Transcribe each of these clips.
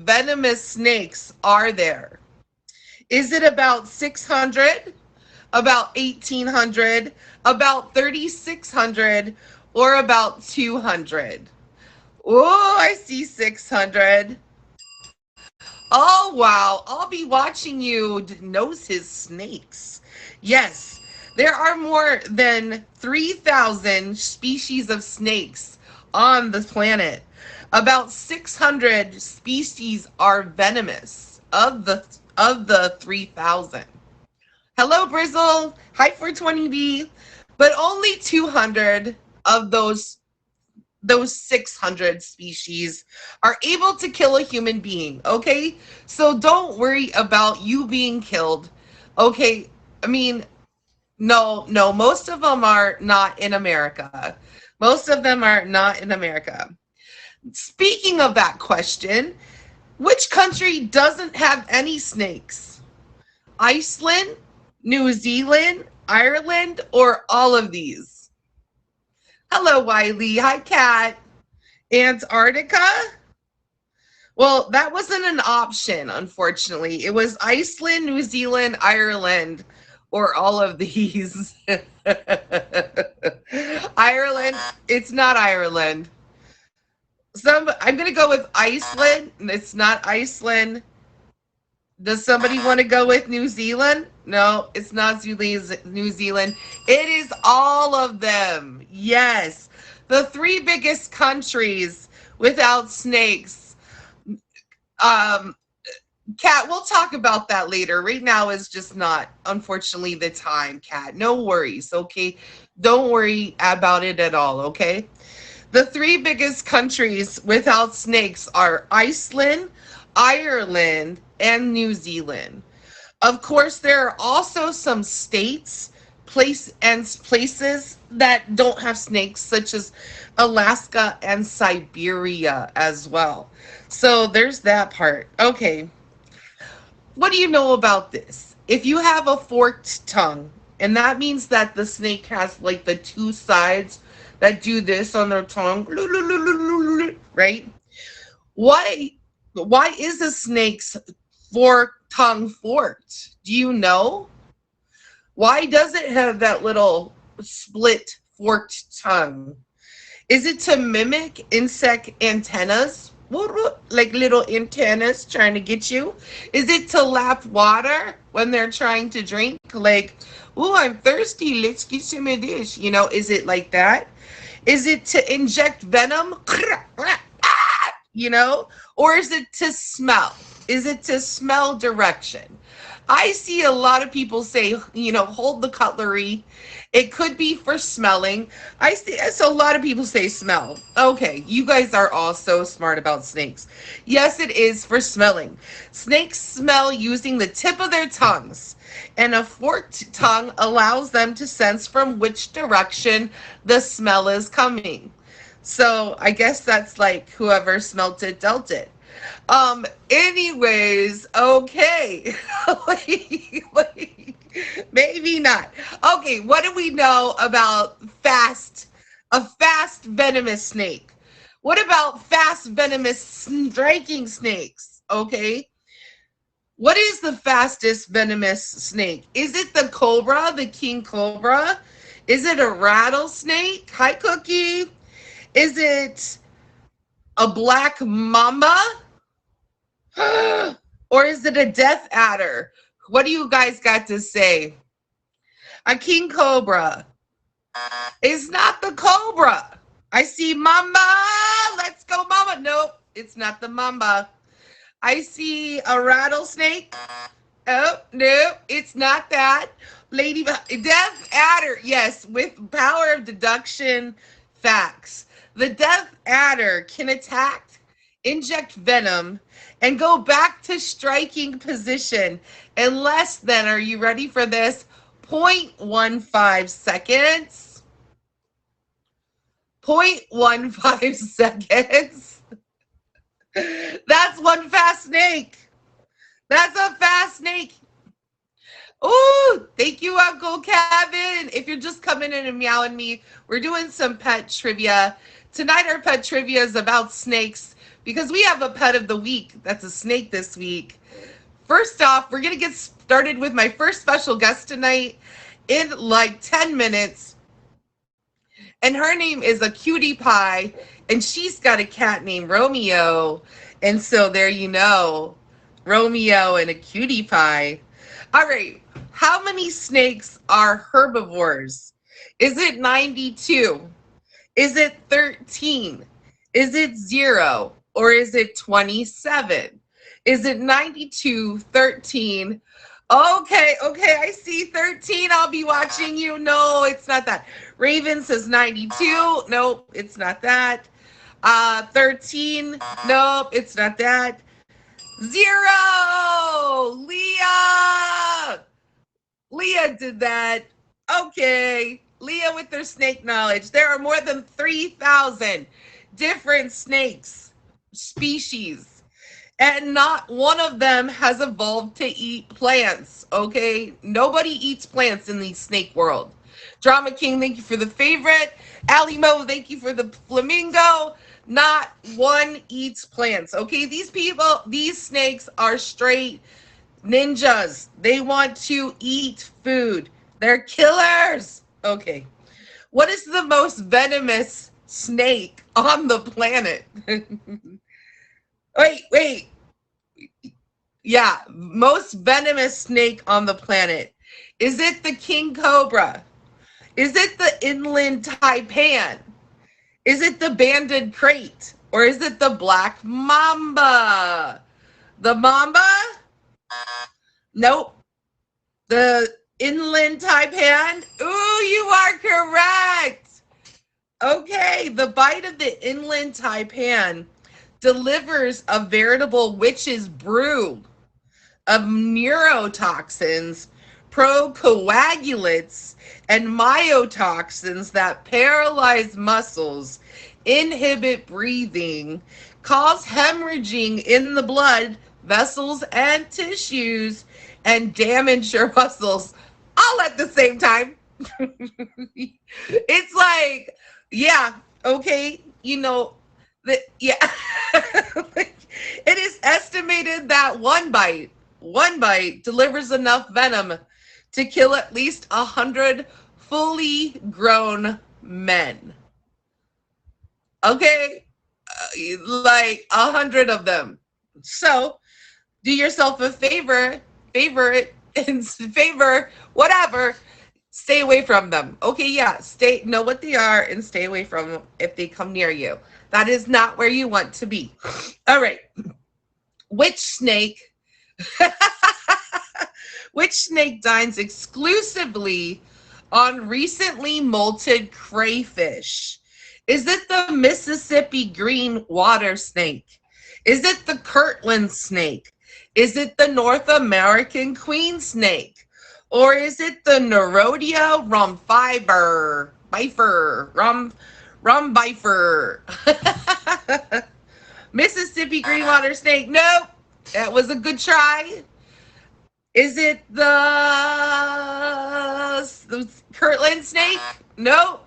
venomous snakes are there? Is it about 600, about 1800, about 3600, or about 200? Oh, I see 600. Oh, wow. I'll be watching you nose his snakes. Yes, there are more than 3,000 species of snakes on the planet. About 600 species are venomous of the 3,000. Hello, Brizzle. Hi, 420B. But only 200 of those 600 species are able to kill a human being, okay? So don't worry about you being killed, okay? I mean, no, most of them are not in America. Most of them are not in America. Speaking of that question, which country doesn't have any snakes? Iceland, New Zealand, Ireland, or all of these? Hello, Wiley. Hi, Kat. Antarctica? Well, that wasn't an option, unfortunately. It was Iceland, New Zealand, Ireland, or all of these. Ireland, it's not Ireland. I'm gonna go with Iceland. It's not Iceland. Does somebody want to go with New Zealand? No, it's not New Zealand. It is all of them. Yes. The three biggest countries without snakes. Um, Kat, we'll talk about that later. Right now is just not, unfortunately, the time, Kat. No worries, okay? Don't worry about it at all, okay? The three biggest countries without snakes are Iceland, Ireland, and New Zealand. Of course, there are also some states, places that don't have snakes, such as Alaska and Siberia as well. So there's that part. Okay. What do you know about this? If you have a forked tongue, and that means that the snake has like the two sides that do this on their tongue, right? Why why is a snake's tongue forked? Do you know? Why does it have that little split forked tongue? Is it to mimic insect antennas? Like little antennas trying to get you? Is it to lap water when they're trying to drink? Like, oh, I'm thirsty. Let's get some of this. Is it like that? Is it to inject venom? Or is it to smell? Is it to smell direction? I see a lot of people say, hold the cutlery. It could be for smelling. I see, so a lot of people say smell. Okay, you guys are all so smart about snakes. Yes, it is for smelling. Snakes smell using the tip of their tongues, and a forked tongue allows them to sense from which direction the smell is coming. So I guess that's like whoever smelt it dealt it. Anyways, okay. Maybe not. Okay, what do we know about a fast venomous snake? What about fast venomous striking snakes? Okay. What is the fastest venomous snake? Is it the cobra, the king cobra? Is it a rattlesnake? Hi, Cookie. Is it a black mamba? Or is it a death adder? What do you guys got to say? A king cobra. It's not the cobra. I see mamba. Let's go, mamba. Nope, it's not the mamba. I see a rattlesnake. Oh, no, it's not that. Death adder. Yes, with power of deduction facts. The death adder can attack, inject venom, and go back to striking position in less than, are you ready for this, 0.15 seconds. 0.15 seconds. That's one fast snake. That's a fast snake. Oh, thank you, Uncle Kevin. If you're just coming in and meowing me, we're doing some pet trivia. Tonight, our pet trivia is about snakes because we have a pet of the week that's a snake this week. First off, we're going to get started with my first special guest tonight in like 10 minutes. And her name is a cutie pie, and she's got a cat named Romeo. And so there you know, Romeo and a cutie pie. All right, how many snakes are herbivores? Is it 92? Is it 13? Is it 0? Or is it 27? Is it 92, 13? Okay, I see 13. I'll be watching you. No, it's not that. Raven says 92. Nope, it's not that. 13. Nope, it's not that. 0. Leah did that. Okay. Leah with their snake knowledge. There are more than 3,000 different snakes species, and not one of them has evolved to eat plants, okay? Nobody eats plants in the snake world. Drama King, thank you for the favorite. Ali Mo, thank you for the flamingo. Not one eats plants, okay? These people, these snakes are straight ninjas. They want to eat food. They're killers. Okay. What is the most venomous snake on the planet? Wait. Yeah, most venomous snake on the planet. Is it the king cobra? Is it the inland taipan? Is it the banded crate? Or is it the black mamba? The mamba? Nope. The inland taipan? Ooh, you are correct. Okay, the bite of the inland taipan delivers a veritable witch's brew of neurotoxins, procoagulants, and myotoxins that paralyze muscles, inhibit breathing, cause hemorrhaging in the blood vessels and tissues, and damage your muscles all at the same time. It's like, yeah, okay, you know, yeah. It is estimated that one bite delivers enough venom to kill at least 100 fully grown men. Okay, like 100 of them. So do yourself a favor, whatever. Stay away from them. Okay, yeah, know what they are and stay away from them if they come near you. That is not where you want to be. All right. Which snake dines exclusively on recently molted crayfish? Is it the Mississippi green water snake? Is it the Kirtland snake? Is it the North American queen snake? Or is it the Nerodia rumbifer? Mississippi green water snake? Nope. That was a good try. Is it the Kirtland snake? Nope.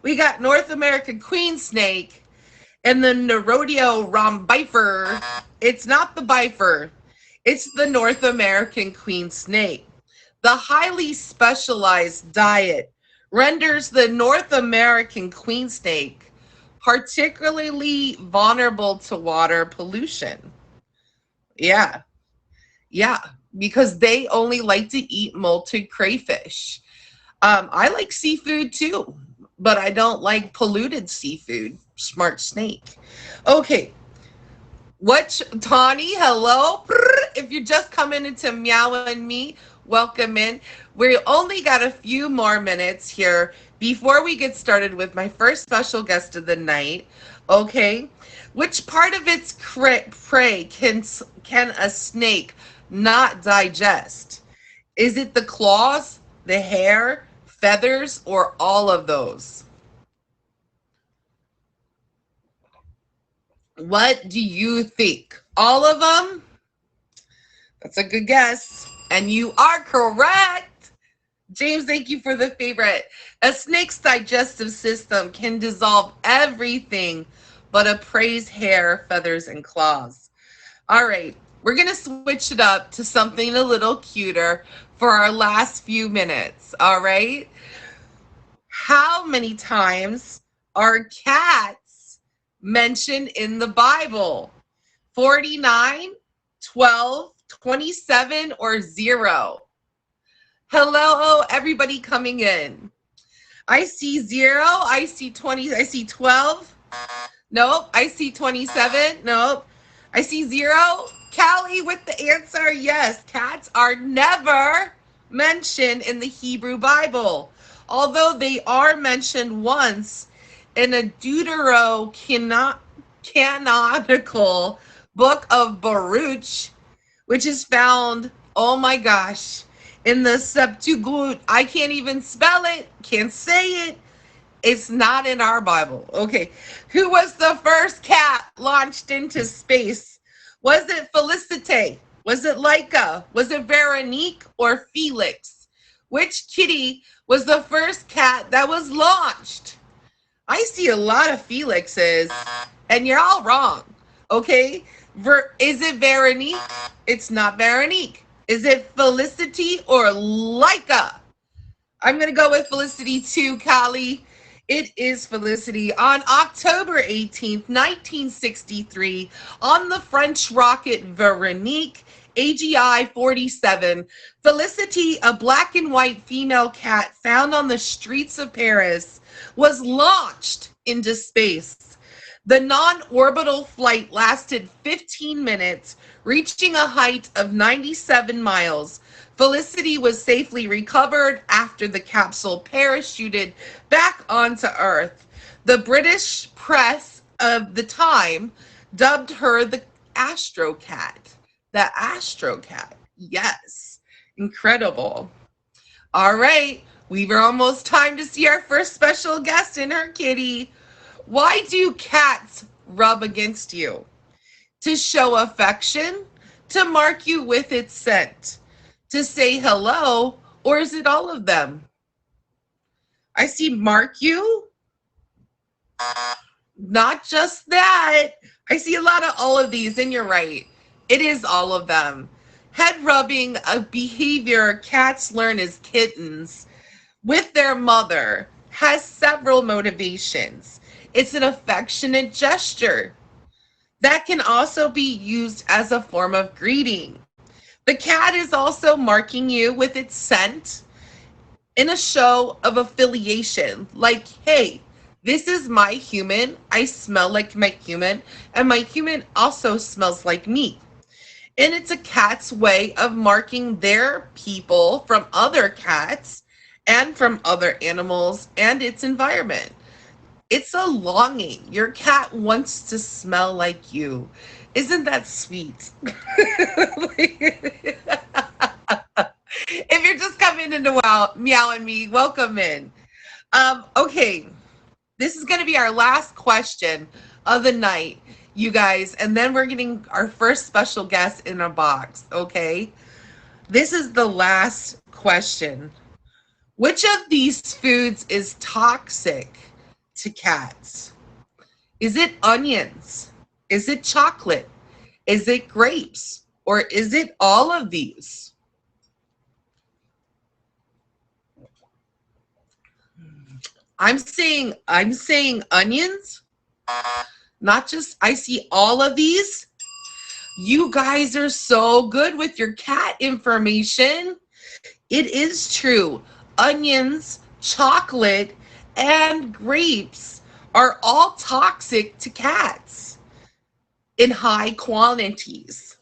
We got North American queen snake and the Nerodia rumbifer. It's not the bifer. It's the North American queen snake. The highly specialized diet renders the North American queen snake particularly vulnerable to water pollution. Yeah, because they only like to eat molted crayfish. I like seafood too, but I don't like polluted seafood. Smart snake. Okay. Tawny, hello. If you're just coming into Meow and Me, welcome in. We only got a few more minutes here before we get started with my first special guest of the night. Okay. Which part of its prey can a snake not digest? Is it the claws, the hair, feathers, or all of those? What do you think? All of them? That's a good guess. And you are correct. James, thank you for the favorite. A snake's digestive system can dissolve everything but a prey's hair, feathers, and claws. All right, we're going to switch it up to something a little cuter for our last few minutes. All right. How many times are cats mentioned in the Bible? 49, 12, 27, or 0? Hello, everybody coming in. I see 0. I see 20. I see 12. Nope. I see 27. Nope. I see 0. Callie with the answer. Yes, cats are never mentioned in the Hebrew Bible, although they are mentioned once in a canonical book of Baruch, which is found, oh my gosh, in the Septuagint. I can't even spell it, can't say it. It's not in our Bible. Okay. Who was the first cat launched into space? Was it Felicite? Was it Laika? Was it Veronique or Felix? Which kitty was the first cat that was launched? I see a lot of Felixes, and you're all wrong. Okay? Is it Veronique? It's not Veronique. Is it Felicity or Laika? I'm going to go with Felicity too, Callie. It is Felicity. On October 18th, 1963, on the French rocket Veronique, AGI 47, Felicity, a black and white female cat found on the streets of Paris, was launched into space. The non-orbital flight lasted 15 minutes, reaching a height of 97 miles. Felicity was safely recovered after the capsule parachuted back onto Earth. The British press of the time dubbed her the Astro Cat. The Astro Cat. Yes. Incredible. All right. We've almost time to see our first special guest in her kitty. Why do cats rub against you? To show affection? To mark you with its scent? To say hello? Or is it all of them? I see mark you. Not just that. I see a lot of all of these, and you're right. It is all of them. Head rubbing, a behavior cats learn as kittens with their mother, has several motivations. It's an affectionate gesture that can also be used as a form of greeting. The cat is also marking you with its scent in a show of affiliation, like, hey, this is my human. I smell like my human, and my human also smells like me. And it's a cat's way of marking their people from other cats and from other animals and its environment. It's a longing. Your cat wants to smell like you. Isn't that sweet? If you're just coming into Meow and Me, welcome in. Okay, this is going to be our last question of the night, you guys, and then we're getting our first special guest in a box, okay? This is the last question. Which of these foods is toxic to cats? Is it onions? Is it chocolate? Is it grapes? Or is it all of these? I'm saying onions. Not just, I see all of these. You guys are so good with your cat information. It is true. Onions, chocolate, and grapes are all toxic to cats in high quantities.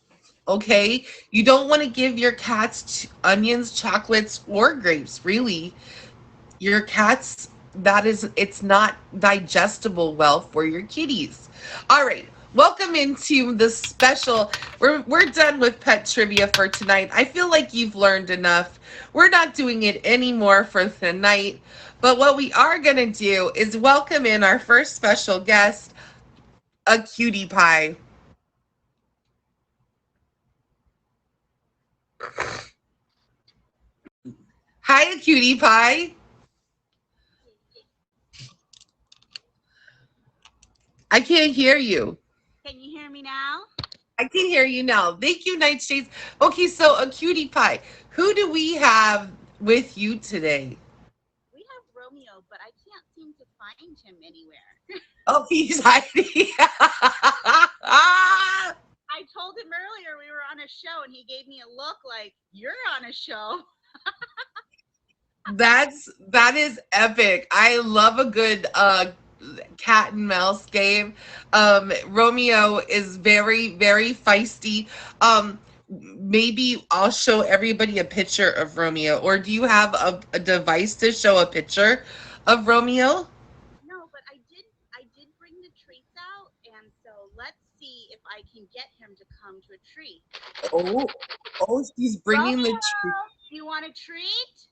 Okay? You don't want to give your cats onions, chocolates, or grapes, really. Your cats, it's not digestible well for your kitties. All right. Welcome into the special. We're done with pet trivia for tonight. I feel like you've learned enough. We're not doing it anymore for tonight. But what we are going to do is welcome in our first special guest, a cutie pie. Hi, a cutie pie. I can't hear you. Can you hear me now? I can hear you now. Thank you, Nightshades. Okay, so a cutie pie. Who do we have with you today? We have Romeo, but I can't seem to find him anywhere. Oh, he's hiding. I told him earlier we were on a show and he gave me a look like, you're on a show. That is epic. I love a good cat and mouse game. Romeo is very feisty. Maybe I'll show everybody a picture of Romeo, or do you have a device to show a picture of Romeo? No, but I did bring the treats out, and so let's see if I can get him to come to a treat. Oh, oh, she's bringing the Romeo, do you want a treat?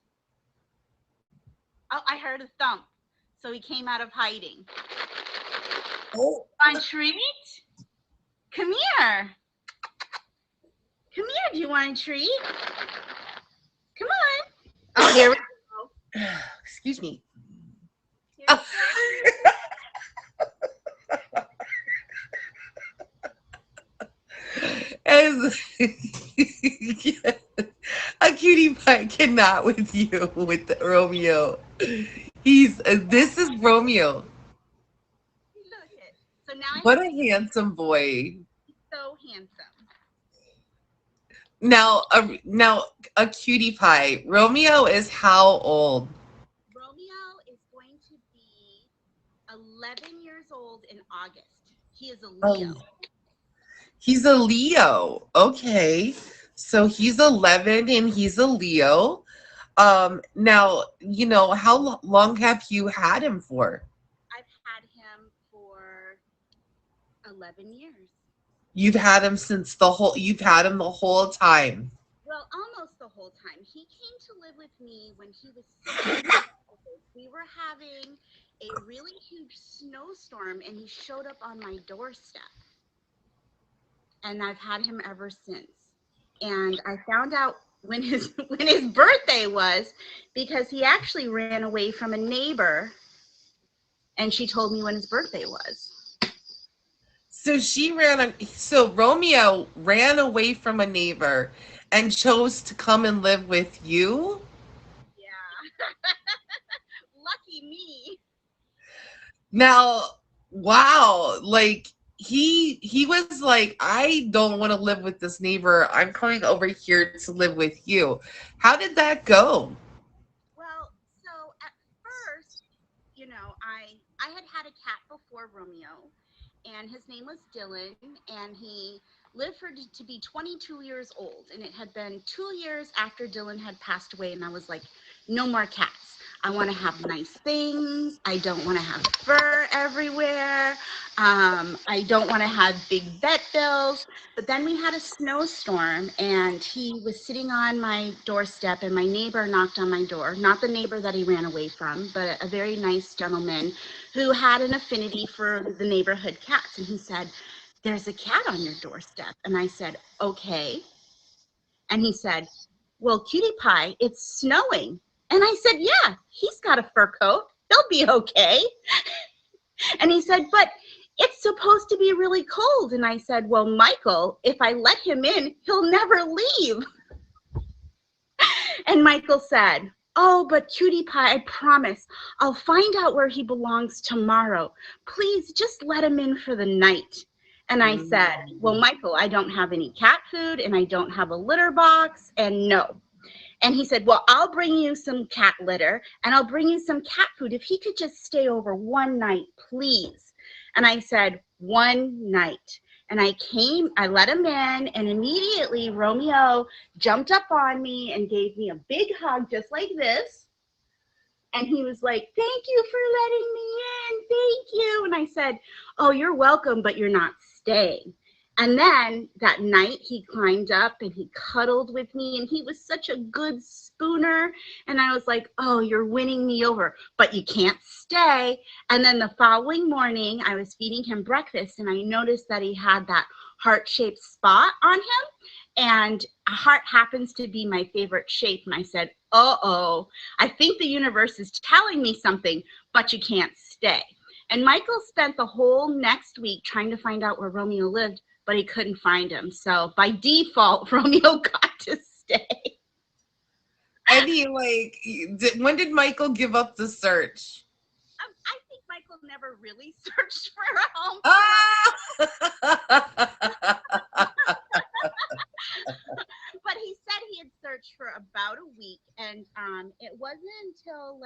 Oh, I heard a thump. So he came out of hiding. oh, Want a treat? Come here. Come here. Do you want a treat? Come on. oh, here we Go. excuse me. Here we go. As a cutie pie cannot with you with Romeo. He's this is Romeo. Look it. So now I What have a handsome boy. so handsome. Now a cutie pie. Romeo is how old? Romeo is going to be 11 years old in August. He is a Leo. Oh, he's a Leo. Okay. So he's 11 and he's a Leo. Now, how long have you had him for? I've had him for 11 years. You've had him the whole time. Well, almost the whole time. He came to live with me when he was 6 years old. We were having a really huge snowstorm and he showed up on my doorstep. And I've had him ever since. And I found out when his when his birthday was because he actually ran away from a neighbor and she told me when his birthday was. So Romeo ran away from a neighbor and chose to come and live with you? Yeah. Lucky me. Now, wow, like he was like, I don't want to live with this neighbor. I'm coming over here to live with you. How did that go? Well, so at first, I had a cat before Romeo, and his name was Dylan, and he lived for to be 22 years old, and it had been 2 years after Dylan had passed away, and I was like, no more cats. I want to have nice things. I don't want to have fur everywhere. I don't want to have big vet bills. But then we had a snowstorm, and he was sitting on my doorstep, and my neighbor knocked on my door. Not the neighbor that he ran away from, but a very nice gentleman who had an affinity for the neighborhood cats. And he said, there's a cat on your doorstep. And I said, okay. And he said, well, Cutie Pie, it's snowing. And I said, yeah, he's got a fur coat. He'll be okay. And he said, but it's supposed to be really cold. And I said, well, Michael, if I let him in, he'll never leave. And Michael said, oh, but Cutie Pie, I promise, I'll find out where he belongs tomorrow. Please just let him in for the night. And I said, well, Michael, I don't have any cat food and I don't have a litter box and no. And he said, well, I'll bring you some cat litter and I'll bring you some cat food if he could just stay over one night, please. And I said, one night. And I let him in, and immediately Romeo jumped up on me and gave me a big hug just like this. And he was like, thank you for letting me in. Thank you. And I said, oh, you're welcome, but you're not staying. And then that night he climbed up and he cuddled with me and he was such a good spooner. And I was like, oh, you're winning me over, but you can't stay. And then the following morning I was feeding him breakfast and I noticed that he had that heart-shaped spot on him. And a heart happens to be my favorite shape. And I said, uh-oh, I think the universe is telling me something, but you can't stay. And Michael spent the whole next week trying to find out where Romeo lived, but he couldn't find him. So by default, Romeo got to stay. And he when did Michael give up the search? I think Michael never really searched for a home Ah! but he said he had searched for about a week, and it wasn't until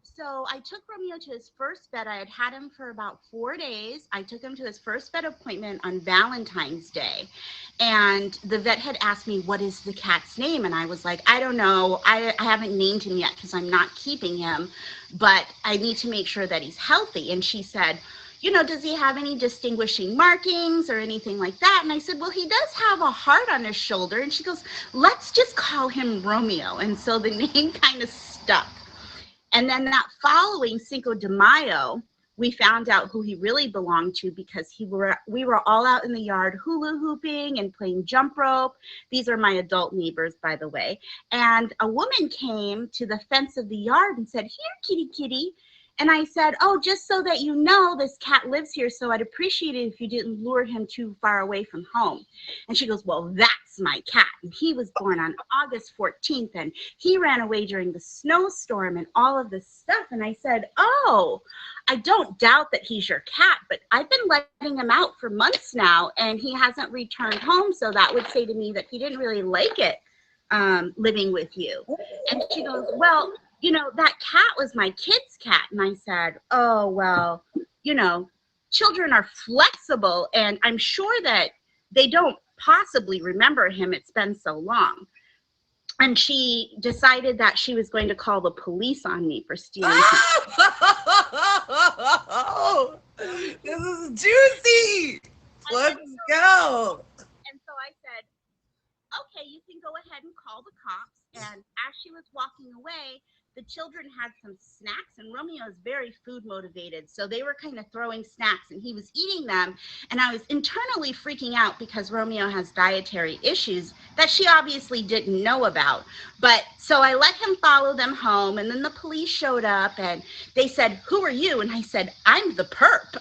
so I took Romeo to his first vet. I had him for about 4 days. I took him to his first vet appointment on Valentine's Day. And the vet had asked me, what is the cat's name? And I was like, I don't know. I haven't named him yet because I'm not keeping him, but I need to make sure that he's healthy. And she said, does he have any distinguishing markings or anything like that? And I said, well, he does have a heart on his shoulder. And she goes, let's just call him Romeo. And so the name kind of stuck. And then that following Cinco de Mayo, we found out who he really belonged to because we were all out in the yard hula hooping and playing jump rope. These are my adult neighbors, by the way. And a woman came to the fence of the yard and said, here, kitty, kitty. And I said, oh, just so that you know, this cat lives here, so I'd appreciate it if you didn't lure him too far away from home. And she goes, well, that's my cat. And he was born on August 14th, and he ran away during the snowstorm and all of this stuff. And I said, oh, I don't doubt that he's your cat, but I've been letting him out for months now, and he hasn't returned home. So that would say to me that he didn't really like it living with you. And she goes, well, that cat was my kid's cat. And I said, oh, well, children are flexible, and I'm sure that they don't possibly remember him. It's been so long. And she decided that she was going to call the police on me for stealing. Oh, this is juicy. Let's go. And so I said, okay, you can go ahead and call the cops. And as she was walking away, the children had some snacks, and Romeo is very food motivated. So they were kind of throwing snacks and he was eating them. And I was internally freaking out because Romeo has dietary issues that she obviously didn't know about. But so I let him follow them home. And then the police showed up and they said, who are you? And I said, I'm the perp.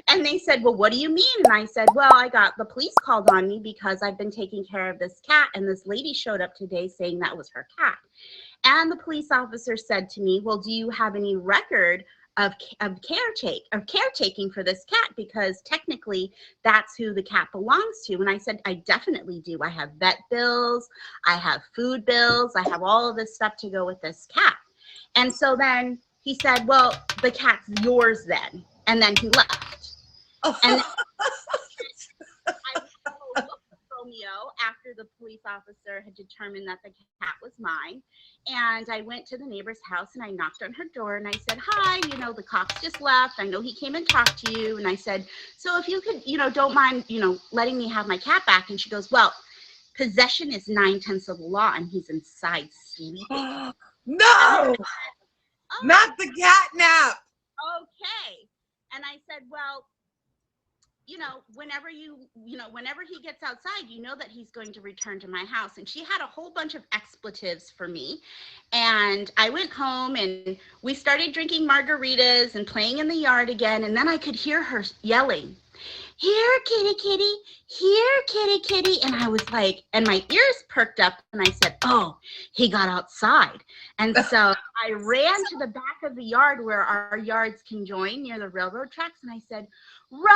And they said, well, what do you mean? And I said, well, I got the police called on me because I've been taking care of this cat. And this lady showed up today saying that was her cat. And the police officer said to me, well, do you have any record of caretaking for this cat? Because technically that's who the cat belongs to. And I said, I definitely do. I have vet bills. I have food bills. I have all of this stuff to go with this cat. And so then he said, well, the cat's yours then. And then he left. And then I went to go look for Romeo after the police officer had determined that the cat was mine. And I went to the neighbor's house and I knocked on her door and I said, hi, the cops just left. I know he came and talked to you. And I said, so if you could, don't mind, letting me have my cat back. And she goes, well, possession is 9/10 of the law and he's inside sleeping. No, oh, not the catnap. Okay. And I said, well, whenever he gets outside, that he's going to return to my house. And she had a whole bunch of expletives for me. And I went home and we started drinking margaritas and playing in the yard again. And then I could hear her yelling, here, kitty, kitty, here, kitty, kitty. And I was like, and my ears perked up and I said, oh, he got outside. And so I ran to the back of the yard where our yards conjoin near the railroad tracks. And I said, Romeo,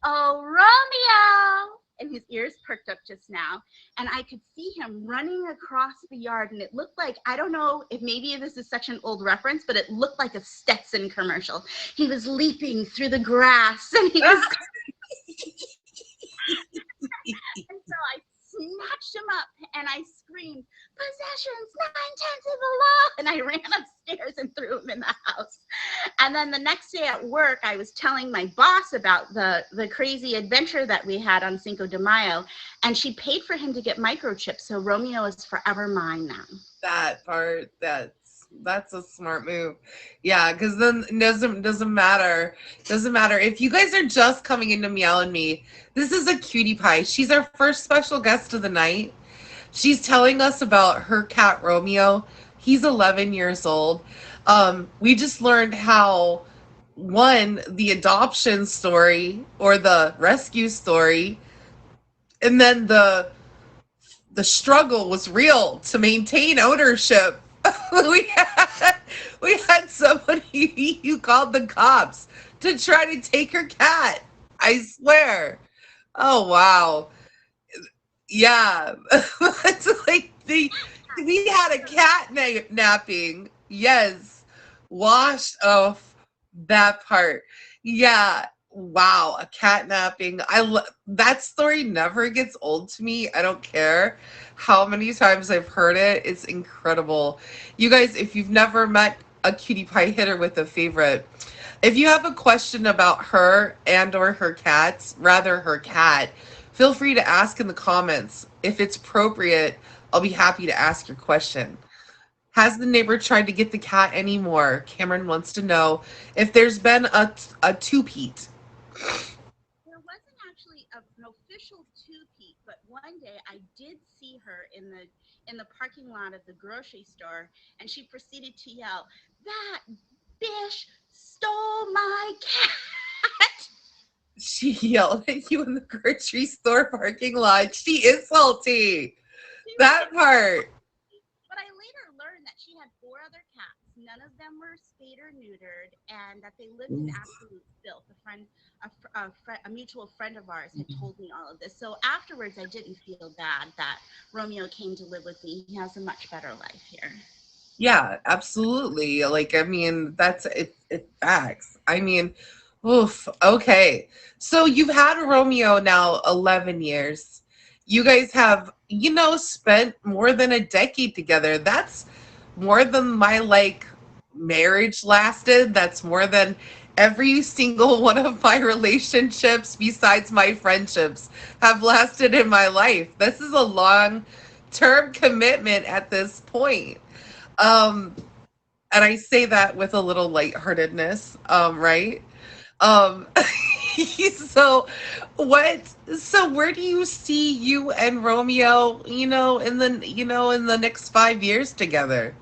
oh, Romeo. And his ears perked up just now. And I could see him running across the yard. And it looked like, I don't know if maybe this is such an old reference, but it looked like a Stetson commercial. He was leaping through the grass. And he was... And so I snatched him up and I screamed, possession's 9/10 of the law. And I ran upstairs and threw him in the house. And then the next day at work, I was telling my boss about the crazy adventure that we had on Cinco de Mayo. And she paid for him to get microchipped. So Romeo is forever mine now. That part, that's a smart move. Yeah, because then it doesn't matter. Doesn't matter. If you guys are just coming into Meow and Me, this is a cutie pie. She's our first special guest of the night. She's telling us about her cat Romeo. He's 11 years old. We just learned how one, the adoption story or the rescue story, and then the struggle was real to maintain ownership. we had we had somebody who called the cops to try to take her cat. I swear. Oh wow. Yeah. It's like the we had a cat napping. Yes. Washed off that part. Yeah. Wow, a cat napping. That story never gets old to me. I don't care how many times I've heard it. It's incredible. You guys, if you've never met a cutie pie hitter with a favorite, if you have a question about her and or her cats, rather her cat, feel free to ask in the comments. If it's appropriate, I'll be happy to ask your question. Has the neighbor tried to get the cat anymore? Cameron wants to know if there's been a two-peat. There wasn't actually an official two-peat, but one day I did see her in the parking lot of the grocery store, and she proceeded to yell, "That bish stole my cat!" She yelled at you in the grocery store parking lot. She is salty. She That really, part. but I later learned that she had four other cats. None of them were spayed or neutered, and that they lived in absolute filth. A mutual friend of ours had told me all of this. So afterwards, I didn't feel bad that Romeo came to live with me. He has a much better life here. Yeah, absolutely. Like, I mean, that's it. It facts. I mean, oof. Okay, so you've had Romeo now 11 years. You guys have, spent more than a decade together. That's more than my marriage lasted. That's more than every single one of my relationships, besides my friendships, have lasted in my life. This is a long term commitment at this point. Um, and I say that with a little lightheartedness, right? Um, so what? So where do you see you and Romeo? In the next 5 years together.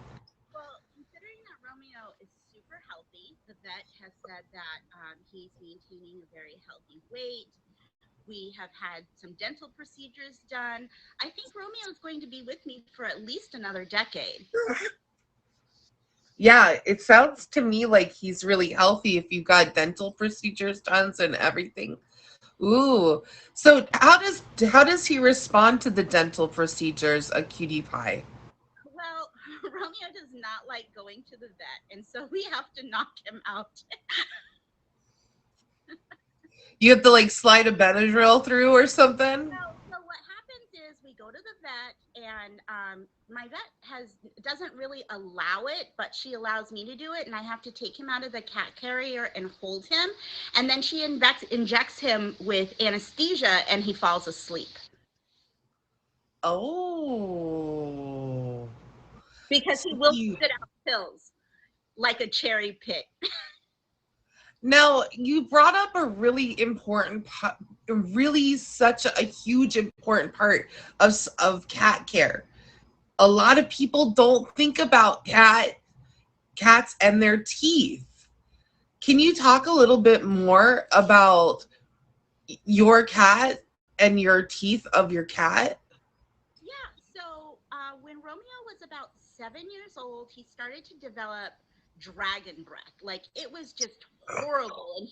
Well, considering that Romeo is super healthy, the vet has said that he's maintaining a very healthy weight. We have had some dental procedures done. I think Romeo is going to be with me for at least another decade. Yeah, it sounds to me like he's really healthy if you've got dental procedures done and everything. Ooh. So how does he respond to the dental procedures, a cutie pie? Well, Romeo does not like going to the vet, and so we have to knock him out. You have to slide a Benadryl through or something? So what happens is we go to the vet, and my vet doesn't really allow it, but she allows me to do it, and I have to take him out of the cat carrier and hold him, and then she injects him with anesthesia, and he falls asleep Oh. because So he will you spit out pills like a cherry pick. Now, you brought up a really important, really such a huge important part of cat care. A lot of people don't think about cats and their teeth. Can you talk a little bit more about your cat and your teeth of your cat? Yeah. So when Romeo was about 7 years old, he started to develop dragon breath. Like it was just horrible. And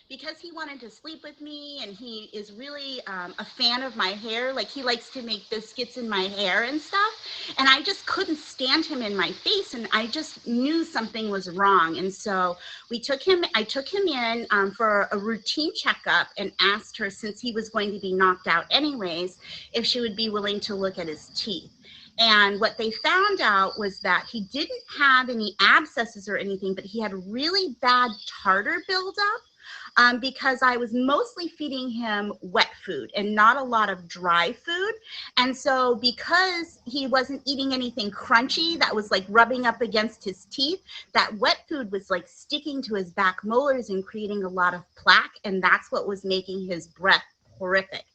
because he wanted to sleep with me, and he is really a fan of my hair, like he likes to make biscuits in my hair and stuff. And I just couldn't stand him in my face. And I just knew something was wrong. And so I took him in for a routine checkup and asked her, since he was going to be knocked out anyways, if she would be willing to look at his teeth. And what they found out was that he didn't have any abscesses or anything, but he had really bad tartar buildup. Because I was mostly feeding him wet food and not a lot of dry food. And so, because he wasn't eating anything crunchy that was like rubbing up against his teeth, that wet food was like sticking to his back molars and creating a lot of plaque. And that's what was making his breath horrific.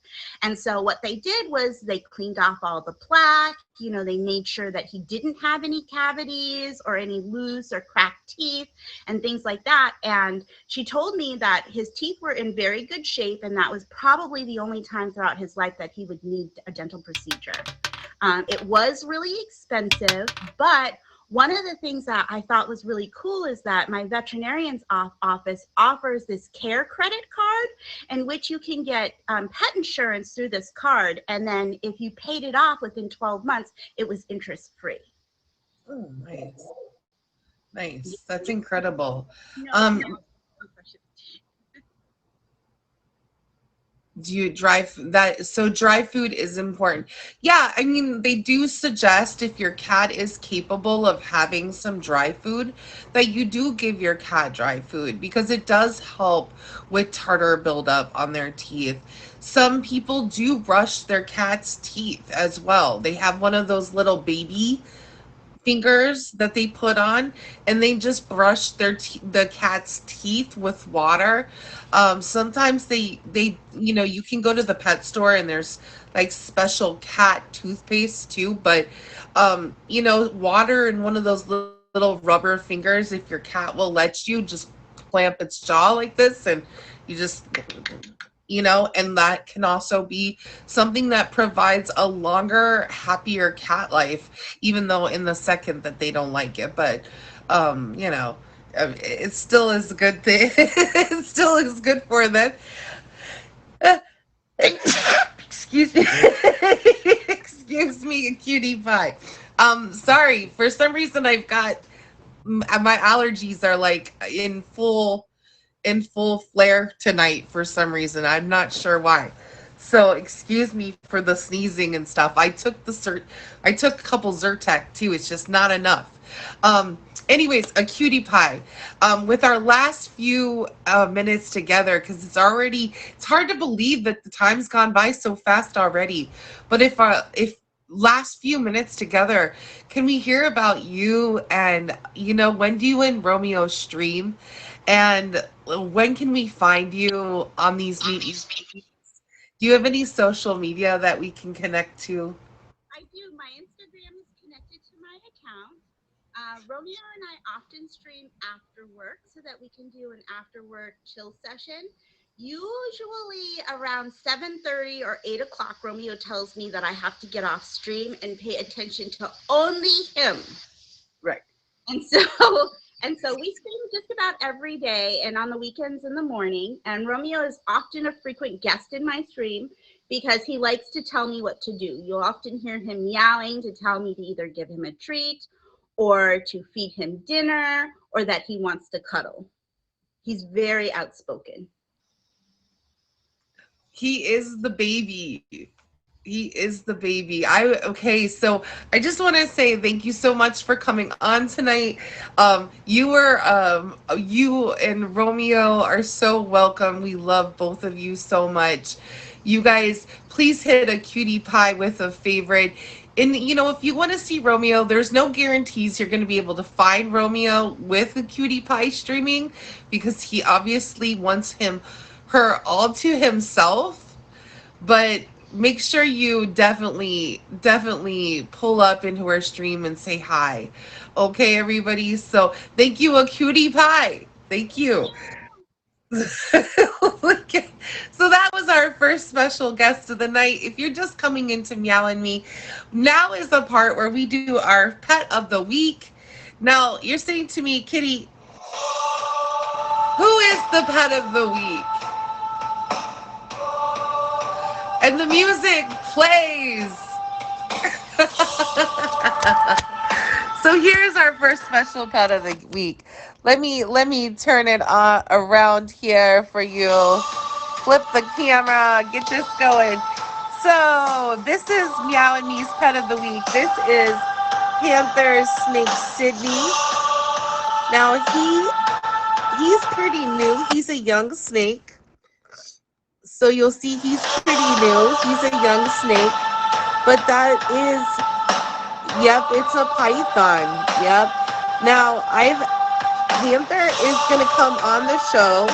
And so what they did was they cleaned off all the plaque. They made sure that he didn't have any cavities or any loose or cracked teeth and things like that. And she told me that his teeth were in very good shape, and that was probably the only time throughout his life that he would need a dental procedure. It was really expensive, but one of the things that I thought was really cool is that my veterinarian's office offers this care credit card in which you can get pet insurance through this card. And then if you paid it off within 12 months, it was interest free. Oh, nice. Nice. That's incredible. No, no. Um, do you dry food is important? Yeah, I mean, they do suggest if your cat is capable of having some dry food, that you do give your cat dry food because it does help with tartar buildup on their teeth. Some people do brush their cat's teeth as well. They have one of those little baby fingers that they put on, and they just brush the cat's teeth with water. Sometimes they you can go to the pet store and there's like special cat toothpaste too, but water and one of those little rubber fingers, if your cat will let you just clamp its jaw like this, and you just and that can also be something that provides a longer, happier cat life, even though in the second that they don't like it. But, it still is a good thing. It still is good for them. Excuse me. Excuse me, cutie pie. Sorry. For some reason, I've got my allergies are like in full flare tonight for some reason. I'm not sure why. So excuse me for the sneezing and stuff. I took a couple Zyrtec too. It's just not enough. Anyways, a cutie pie. With our last few minutes together, because it's hard to believe that the time's gone by so fast already. But if last few minutes together, can we hear about you and when do you and Romeo stream? And when can we find you on these meetings? Do you have any social media that we can connect to? I do. My Instagram is connected to my account. Romeo and I often stream after work so that we can do an after work chill session. Usually around 7:30 or 8 o'clock, Romeo tells me that I have to get off stream and pay attention to only him. Right. And so and so we stream just about every day and on the weekends in the morning. And Romeo is often a frequent guest in my stream because he likes to tell me what to do. You'll often hear him meowing to tell me to either give him a treat or to feed him dinner or that he wants to cuddle. He's very outspoken. He is the baby. He is the baby. Okay, so I just want to say thank you so much for coming on tonight. You and Romeo are so welcome. We love both of you so much. You guys, please hit a cutie pie with a favorite. And if you want to see Romeo, there's no guarantees you're going to be able to find Romeo with the cutie pie streaming because he obviously wants her all to himself. But make sure you definitely pull up into our stream and say hi. Okay, everybody. So thank you, a cutie pie. Thank you. Okay. So that was our first special guest of the night. If you're just coming into Meow and Me, now is the part where we do our pet of the week. Now you're saying to me, Kitty, who is the pet of the week? And the music plays. So here's our first special pet of the week. Let me turn it around here for you. Flip the camera, get this going. So this is Meow and Me's pet of the week. This is Panther Snake Sydney. Now he's pretty new. He's a young snake. So you'll see he's pretty new. He's a young snake. But that is, yep, it's a python. Yep. Now, Panther is going to come on the show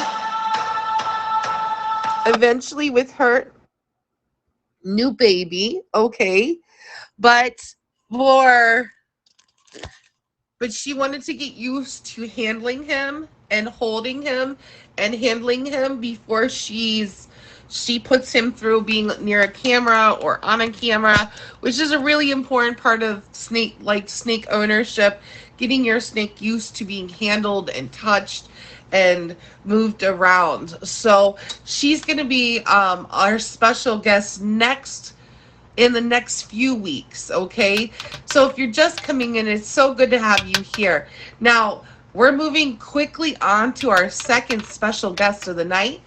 eventually with her new baby, okay, but for but she wanted to get used to handling him and holding him and handling him before she puts him through being near a camera or on a camera, which is a really important part of snake ownership, getting your snake used to being handled and touched and moved around. So she's going to be our special guest next in the next few weeks, okay? So if you're just coming in, it's so good to have you here. Now, we're moving quickly on to our second special guest of the night.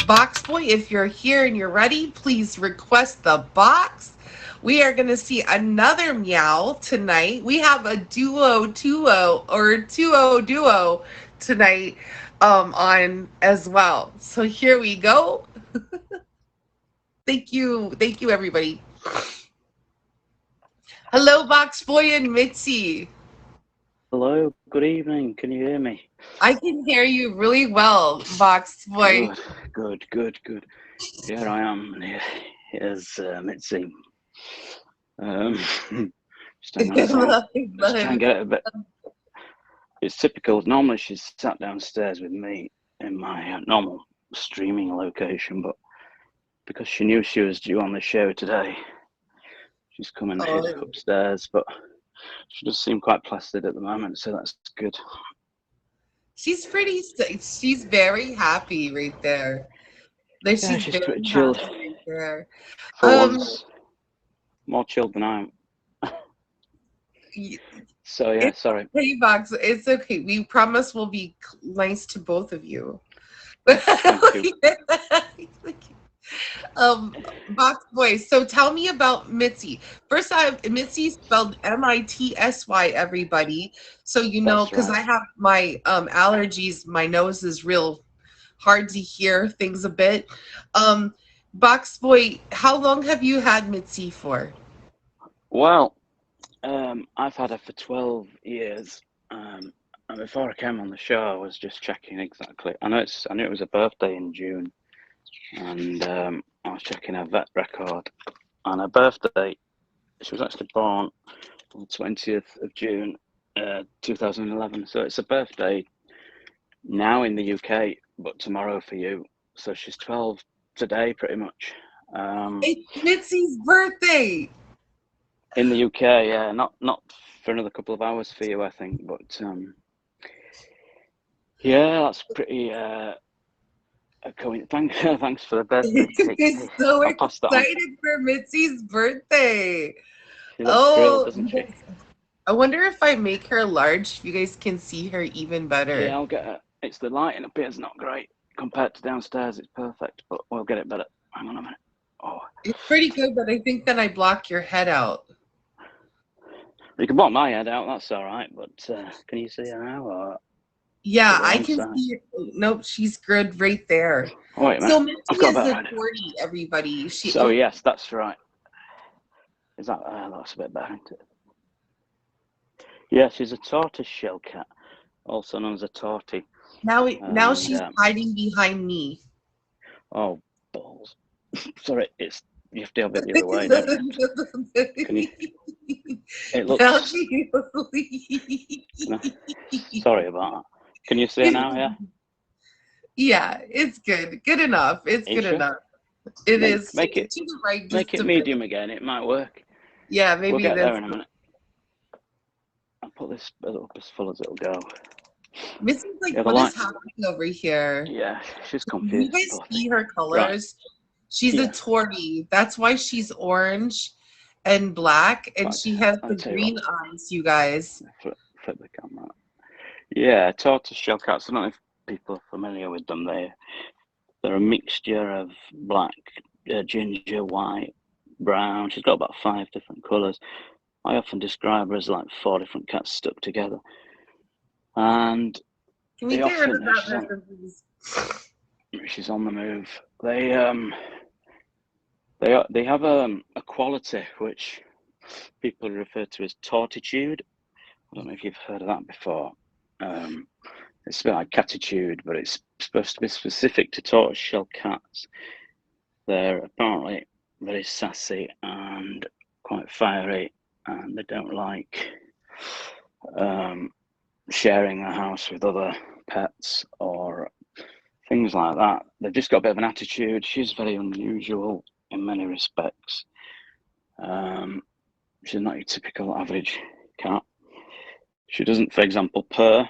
Box Boy, if you're here and you're ready, please request the box. We are going to see another meow tonight. We have a duo tonight on as well. So here we go. Thank you, everybody. Hello, Box Boy and Mitzi. Hello, good evening. Can you hear me? I can hear you really well, Box Boy. Good. Here I am. Here's Mitzi. Just hang on a second. Just try and get it a bit. It's typical. Normally she's sat downstairs with me in my normal streaming location, but because she knew she was due on the show today, she's coming upstairs. But she does seem quite placid at the moment, so that's good. She's very happy right there. Like, Yeah, she's she's very pretty chilled. happy right there. For once, more chilled than I am. So yeah, sorry. Hey, Box, it's okay. We promise we'll be nice to both of you. Thank you. Box Boy. So tell me about Mitzi. First, Mitzi spelled Mitsy. Everybody, so you know, That's because right. I have my allergies. My nose is real hard to hear things a bit. Box Boy, how long have you had Mitzi for? Well, I've had her for 12 years. And before I came on the show, I was just checking exactly. I knew it was a birthday in June, and I was checking her vet record. And her birthday, she was actually born on the 20th of June, 2011. So it's a birthday now in the UK, but tomorrow for you. So she's 12 today, pretty much. It's Mitzi's birthday. In the UK, yeah, not for another couple of hours for you, I think. But yeah, that's pretty. Thanks for the birthday cake. He's so I'll pass that on. excited for Mitzi's birthday. She looks thrilled, doesn't she? I wonder if I make her large, if you guys can see her even better. Yeah, I'll get her. It's the lighting up here is not great compared to downstairs. It's perfect, but we'll get it better. Hang on a minute. Oh, it's pretty good, but I think that I block your head out. You can block my head out. That's all right. But can you see her now? Or yeah, I can see it. Nope, she's good right there. Oh, wait a minute. So Mitzi is a tortie, everybody. Yes, that's right. Is that that's a bit better, isn't it? Yeah, she's a tortoise shell cat, also known as a tortie. Now she's hiding behind me. Oh, balls. Sorry, you have to have it the other way, don't you? Can you? It looks. No, sorry about that. Can you see her now? Yeah. Yeah, it's good. Good enough. It's good enough. It is. Make it. Make it medium again. It might work. Yeah, maybe we'll get there in a minute. I'll put this up as full as it'll go. Missy's like, what is happening over here? Yeah, she's confused. You guys see her colors? Right. She's a tortie. That's why she's orange and black, and she has the green eyes, you guys. Flip the camera. Yeah, tortoise shell cats. I don't know if people are familiar with them. They're a mixture of black, ginger, white, brown. She's got about 5 different colours. I often describe her as like 4 different cats stuck together. And can we get rid of that please? She's on the move. They have a quality which people refer to as tortitude. I don't know if you've heard of that before. It's a bit like catitude, but it's supposed to be specific to tortoiseshell cats. They're apparently very sassy and quite fiery, and they don't like sharing a house with other pets or things like that. They've just got a bit of an attitude. She's very unusual in many respects. She's not your typical average cat. She doesn't, for example, purr.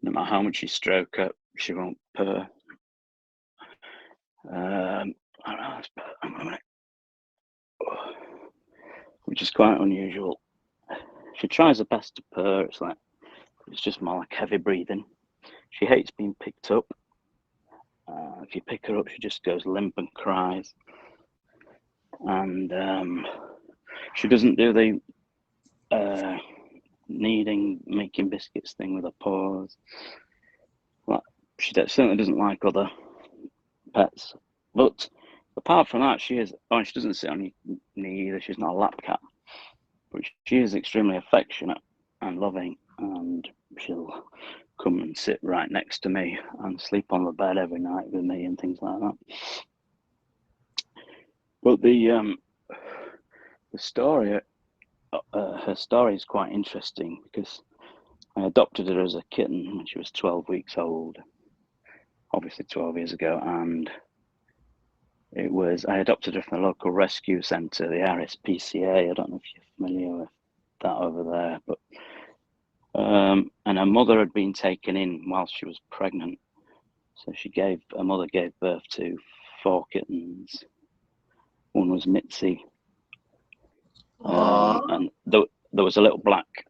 No matter how much you stroke her, she won't purr. Which is quite unusual. She tries her best to purr. It's just more like heavy breathing. She hates being picked up. If you pick her up, she just goes limp and cries. And she doesn't do the making biscuits thing with her paws. She certainly doesn't like other pets. But apart from that, she doesn't sit on your knee either. She's not a lap cat. But she is extremely affectionate and loving, and she'll come and sit right next to me and sleep on the bed every night with me and things like that. But the story, her story is quite interesting because I adopted her as a kitten when she was 12 weeks old, obviously 12 years ago, and I adopted her from the local rescue centre, the RSPCA. I don't know if you're familiar with that over there, but and her mother had been taken in while she was pregnant, so her mother gave birth to 4 kittens. One was Mitzi, and there was a little black.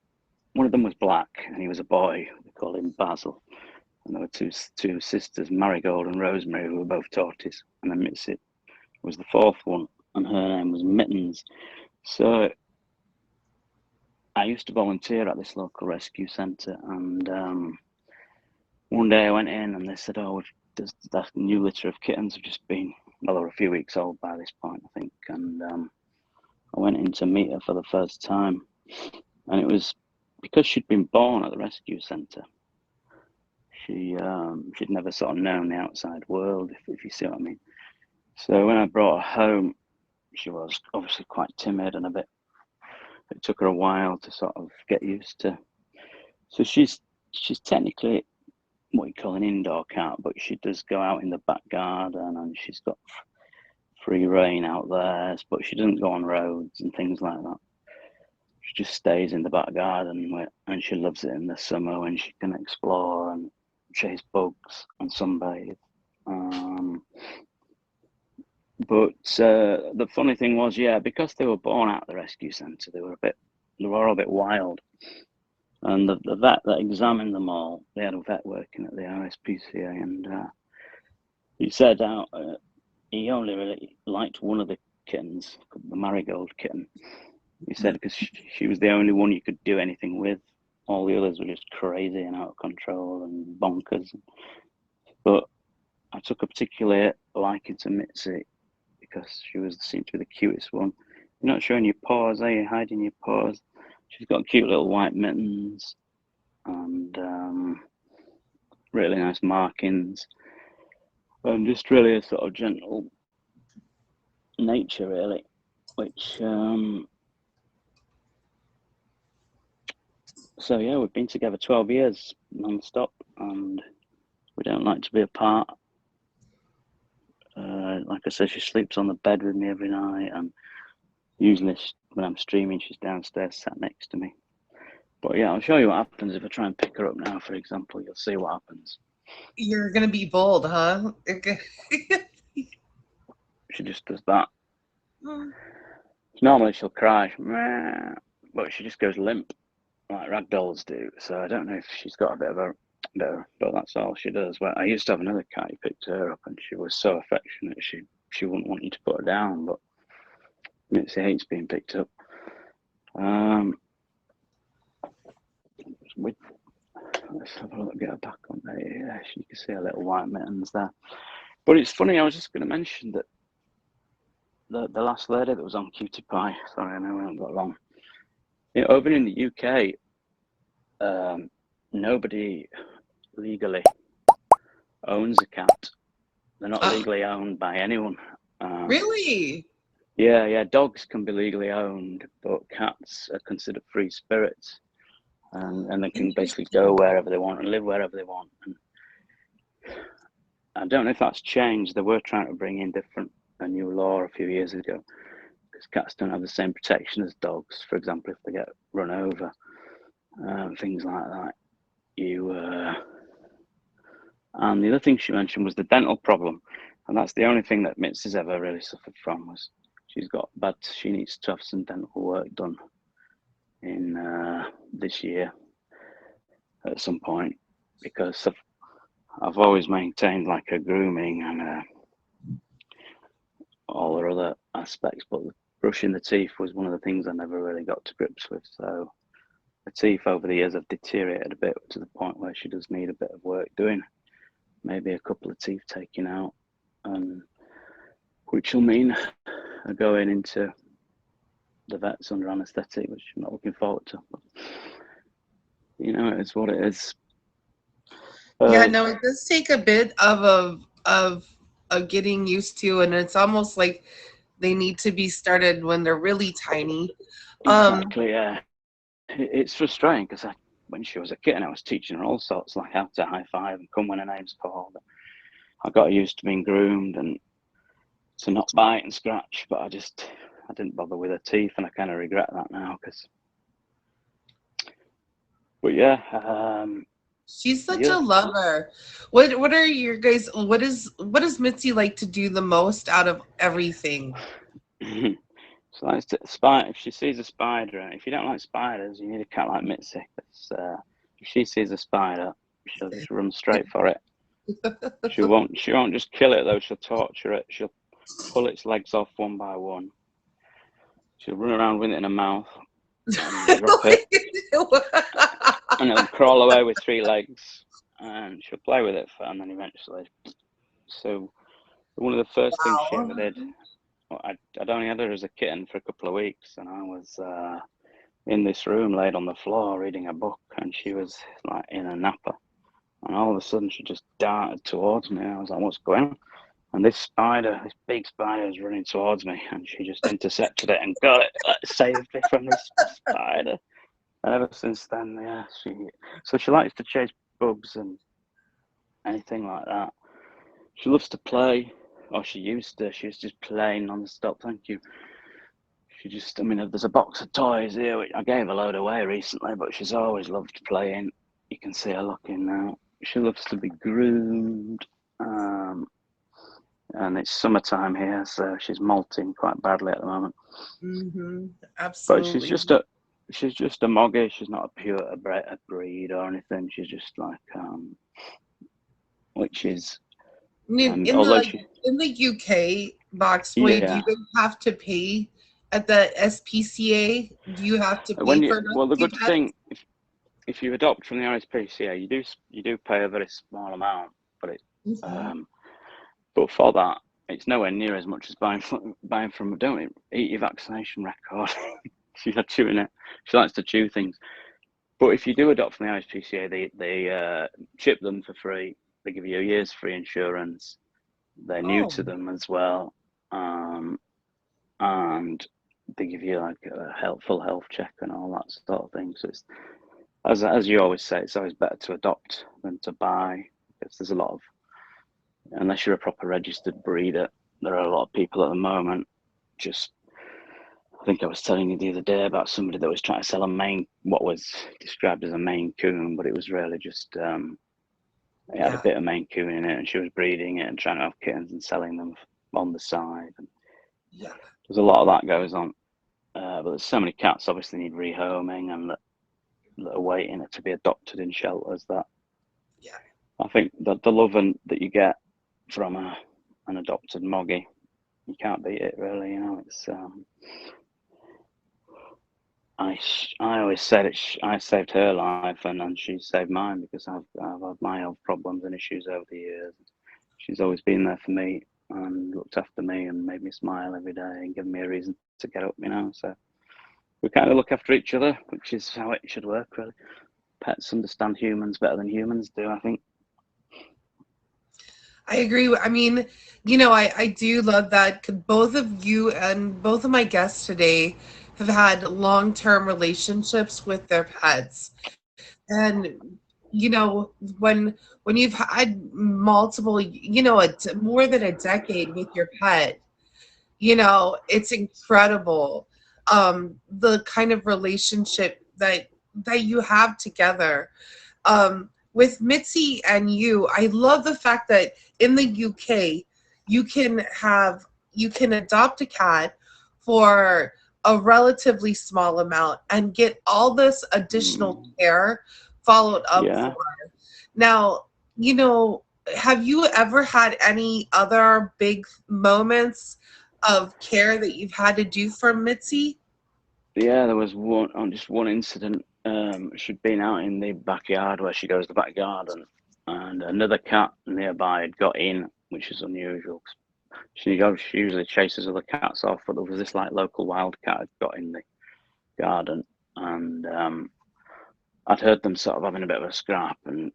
One of them was black, and he was a boy. We called him Basil. And there were two sisters, Marigold and Rosemary, who were both tortoise, and then Mitzi was the 4th one, and her name was Mittens. So I used to volunteer at this local rescue centre, and one day I went in and they said, "Oh, there's that new litter of kittens have just been, well, they were a few weeks old by this point, I think." And I went in to meet her for the first time, and it was because she'd been born at the rescue centre. She'd never sort of known the outside world, if you see what I mean. So when I brought her home, she was obviously quite timid and it took her a while to sort of get used to. So she's technically what you call an indoor cat, but she does go out in the back garden and she's got free rein out there, but she doesn't go on roads and things like that. She just stays in the back garden, and she loves it in the summer when she can explore and chase bugs and sunbathe. But the funny thing was, because they were born out of the rescue centre, they were all a bit wild. And the vet that examined them all, they had a vet working at the RSPCA, and he said he only really liked one of the kittens, the Marigold kitten. He said because she was the only one you could do anything with. All the others were just crazy and out of control and bonkers. But I took a particular liking to Mitzi because she seemed to be the cutest one. You're not showing your paws, are you? Hiding your paws. She's got cute little white mittens and really nice markings, and just really a sort of gentle nature, really, which so yeah, we've been together 12 years non-stop, and we don't like to be apart. Like I said, she sleeps on the bed with me every night, and usually when I'm streaming, she's downstairs sat next to me. But yeah, I'll show you what happens if I try and pick her up now, for example. You'll see what happens. You're going to be bold, huh? She just does that. Normally she'll cry, but she just goes limp, like ragdolls do. So I don't know if she's got a bit of a, but that's all she does. Well, I used to have another cat who picked her up, and she was so affectionate. She wouldn't want you to put her down, but Mitzi hates being picked up. Let's have a look, get her back on there. Yeah, you can see her little white mittens there. But it's funny, I was just going to mention that the last lady that was on Cutie Pie, sorry, I know we haven't got long. Over in the UK, nobody legally owns a cat They're not Oh, legally owned by anyone. really? Yeah. Dogs can be legally owned, but cats are considered free spirits, and they can basically go Interesting. wherever they want and live wherever they want. And I don't know if that's changed. They were trying to bring in a new law a few years ago because cats don't have the same protection as dogs. For example, if they get run over, things like that. You And the other thing she mentioned was the dental problem, and that's the only thing that Mitz has ever really suffered from. Was she needs to have some dental work done in this year at some point, because I've always maintained like a grooming and all the other aspects, but brushing the teeth was one of the things I never really got to grips with. So the teeth over the years have deteriorated a bit to the point where she does need a bit of work doing, maybe a couple of teeth taken out, and which will mean going into the vets under anaesthetic, which I'm not looking forward to. But, it's what it is. Yeah, Um, no, it does take a bit of getting used to, and it's almost like they need to be started when they're really tiny. Um, exactly, yeah. It's frustrating because when she was a kitten, I was teaching her all sorts, like how to high five and come when her name's called. I got used to being groomed and to not bite and scratch, but I didn't bother with her teeth, and I kind of regret that now. But yeah, she's such yeah. a lover. What are your guys? What does Mitzi like to do the most out of everything? So that's spider. If she sees a spider, and if you don't like spiders, you need a cat like Mitzi. If she sees a spider, she'll run straight for it. She won't. She won't just kill it though. She'll torture it. She'll pull its legs off one by one. She'll run around with it in her mouth and drop it, and it'll crawl away with 3 legs. And she'll play with it, and then eventually. So one of the first things she ever Wow. did. Well, I'd only had her as a kitten for a couple of weeks, and I was in this room, laid on the floor, reading a book, and she was like in a napper. And all of a sudden, she just darted towards me. I was like, "What's going on?" And this big spider, is running towards me, and she just intercepted it and got it, saved me from this spider. And ever since then, yeah, she likes to chase bugs and anything like that. She loves to play, or she used to. She was just playing non-stop. Thank you. There's a box of toys here, which I gave a load away recently, but she's always loved playing. You can see her looking now. She loves to be groomed. And it's summertime here, so she's molting quite badly at the moment. Mm-hmm. But Absolutely. she's just a moggy. She's not a pure a breed or anything. She's just like which is In although the she in the UK, Boxboy, do you yeah. guys have to pay at the SPCA? Do you have to pay for The rescue good pets? thing, if you adopt from the RSPCA, you do pay a very small amount, but it Mhm. um, but for that, it's nowhere near as much as buying from. Don't eat your vaccination record. She's not chewing it. She likes to chew things. But if you do adopt from the RSPCA, they chip them for free. They give you a year's free insurance. They're new Oh, to them as well, and they give you like a full health check and all that sort of thing. So it's as you always say, it's always better to adopt than to buy, because there's a lot of, unless you're a proper registered breeder, there are a lot of people at the moment just. I think I was telling you the other day about somebody that was trying to sell what was described as a Maine Coon, but it was really just it had a yeah. bit of Maine Coon in it, and she was breeding it and trying to have kittens and selling them on the side. And Yeah. there's a lot of that goes on, but there's so many cats obviously need rehoming and that are waiting to be adopted in shelters. That Yeah. I think that the love that you get from an adopted moggy, you can't beat it really. It's I always said I saved her life, and she saved mine, because I've had my health problems and issues over the years. She's always been there for me and looked after me and made me smile every day and given me a reason to get up. So we kind of look after each other, which is how it should work, really. Pets understand humans better than humans do, I think. I agree. I mean, I do love that both of you and both of my guests today have had long-term relationships with their pets. And when you've had multiple, more than a decade with your pet, it's incredible, the kind of relationship that you have together. With Mitzi and you, I love the fact that in the UK you can have you can adopt a cat for a relatively small amount and get all this additional Mm, care followed up for. yeah. Now, you know, have you ever had any other big moments of care that you've had to do for Mitzi? Yeah, there was just one incident. She'd been out in the backyard where she goes to the back garden, and another cat nearby had got in, which is unusual. She usually chases other cats off, but there was this like local wild cat had got in the garden, and I'd heard them sort of having a bit of a scrap, and